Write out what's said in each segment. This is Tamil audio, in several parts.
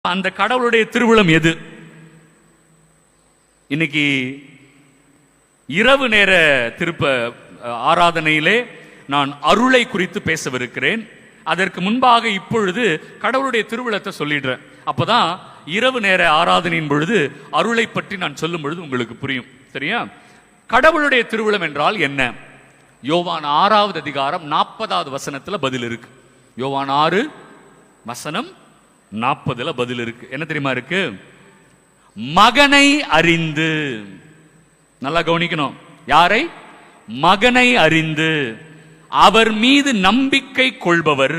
அந்த கடவுளுடைய திருவுளம் எது? இன்னைக்கு இரவு நேர திருப்ப ஆராதனையிலே நான் அருளை குறித்து பேசவிருக்கிறேன். அதற்கு முன்பாக இப்பொழுது கடவுளுடைய திருவுளத்தை சொல்லிடுறேன். அப்பதான் இரவு நேர ஆராதனையின் பொழுது அருளை பற்றி நான் சொல்லும் பொழுது உங்களுக்கு புரியும். சரியா? கடவுளுடைய திருவுளம் என்றால் என்ன? யோவான் 6வது அதிகாரம் 40வது வசனத்துல பதில் இருக்கு. யோவான் 6 வசனம் 40ல பதில் இருக்கு. என்ன தெரியுமா இருக்கு? மகனை அறிந்து. நல்லா கவனிக்கணும். யாரை? மகனை அறிந்து அவர் மீது நம்பிக்கை கொள்பவர்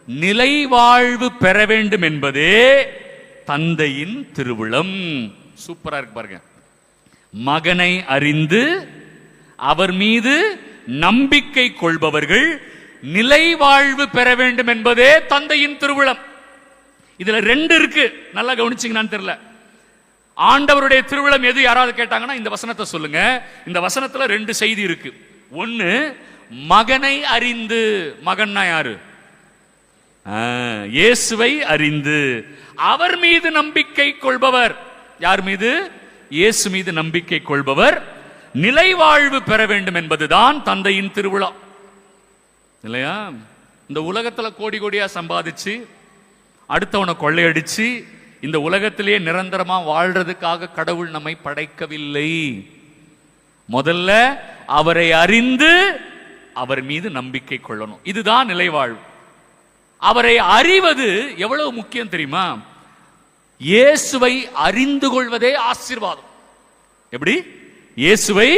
நிலை வாழ்வு பெற வேண்டும் என்பதே தந்தையின் திருவுளம். சூப்பரா இருக்கு பாருங்க. மகனை அறிந்து அவர் மீது நம்பிக்கை கொள்பவர்கள் நிலை வாழ்வு பெற வேண்டும் என்பதே தந்தையின் திருவுளம். இதுல 2 இருக்கு. நல்லா கவனிச்சீங்கன்னு தெரியல. ஆண்டவருடைய திருவுளம் எது யாராவது கேட்டாங்கன்னா இந்த வசனத்தை சொல்லுங்க. இந்த வசனத்துல 2 செய்தி இருக்கு. ஒன்னு, மகனை அறிந்து. மகன்னா யாரு? இயேசுவை அறிந்து அவர் மீது நம்பிக்கை கொள்பவர். யார் மீது? இயேசு மீது நம்பிக்கை கொள்பவர் நிலை வாழ்வு பெற வேண்டும் என்பதுதான் தந்தையின் திருவிழா. இல்லையா? இந்த உலகத்துல கோடி கோடியா சம்பாதிச்சு அடுத்தவனை கொள்ளையடிச்சு இந்த உலகத்திலேயே நிரந்தரமா வாழ்றதுக்காக கடவுள் நம்மை படைக்கவில்லை. முதல்ல அவரை அறிந்து அவர் மீது நம்பிக்கை கொள்ளணும். இதுதான் நிலைவாழ்வு. அவரை அறிவது எவ்வளவு முக்கியம் தெரியுமா? இயேசுவை அறிந்து கொள்வதே ஆசீர்வாதம். எப்படி? இயேசுவை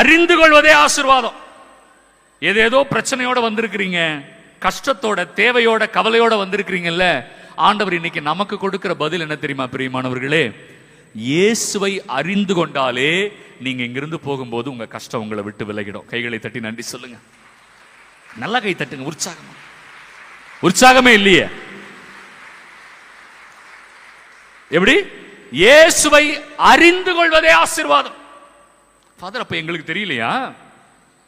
அறிந்து கொள்வதே ஆசீர்வாதம். ஏதேதோ பிரச்சனையோட வந்திருக்கிறீங்க, கஷ்டத்தோட, தேவையோட, கவலையோட வந்திருக்கிறீங்கல்ல, ஆண்டவர் இன்னைக்கு நமக்கு கொடுக்கிற பதில் என்ன தெரியுமா பிரியமானவர்களே? இயேசுவை அறிந்து கொண்டாலே நீங்க இங்கிருந்து போகும்போது உங்க கஷ்டம் உங்களை விட்டு விலகிடும். கைகளை தட்டி நன்றி சொல்லுங்க. நல்ல கை தட்டுங்க. உற்சாகமா? உற்சாகமே இல்லையே. எப்படி? இயேசுவை அறிந்து கொள்வதே ஆசீர்வாதம். ஃபாதர், அப்ப எங்களுக்கு தெரியலையா?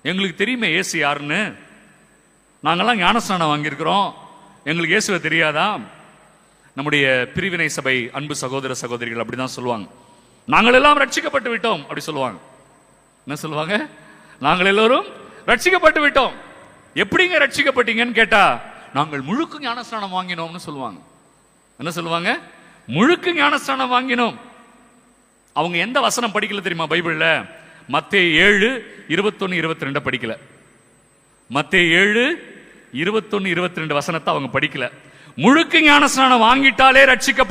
எங்களுக்கு தெரியுமே இயேசு யாருன்னு. நாங்கெல்லாம் ஞானஸ்நானம் வாங்கியிருக்கிறோம், எங்களுக்கு இயேசுவை தெரியாதா? நம்முடைய பிரிவினை சபை அன்பு சகோதர சகோதரிகள் அப்படிதான் சொல்லுவாங்க. நாங்கள் எல்லாம் ரட்சிக்கப்பட்டு விட்டோம் அப்படி சொல்லுவாங்க. என்ன சொல்லுவாங்க? நாங்கள் எல்லோரும் ரட்சிக்கப்பட்டு விட்டோம். எப்படிங்க ரட்சிக்கப்பட்டீங்கன்னு கேட்டா, நாங்கள் முழுக்க ஞானஸ்நானம் வாங்கினோம்னு சொல்லுவாங்க. என்ன சொல்லுவாங்க? முழுக்க ஞானஸ்நானம் வாங்கினோம். அவங்க எந்த வசனம் படிக்கல தெரியுமா பைபிள்ல? மத்தேயு 7:21-22 படிக்கல. மத்தேயு 7:21-22 வசனத்தை அவங்க படிக்கல. முழுக்க ஞானஸ்நானம் வாங்கிட்டாலே ரட்சிக்கப்பட்ட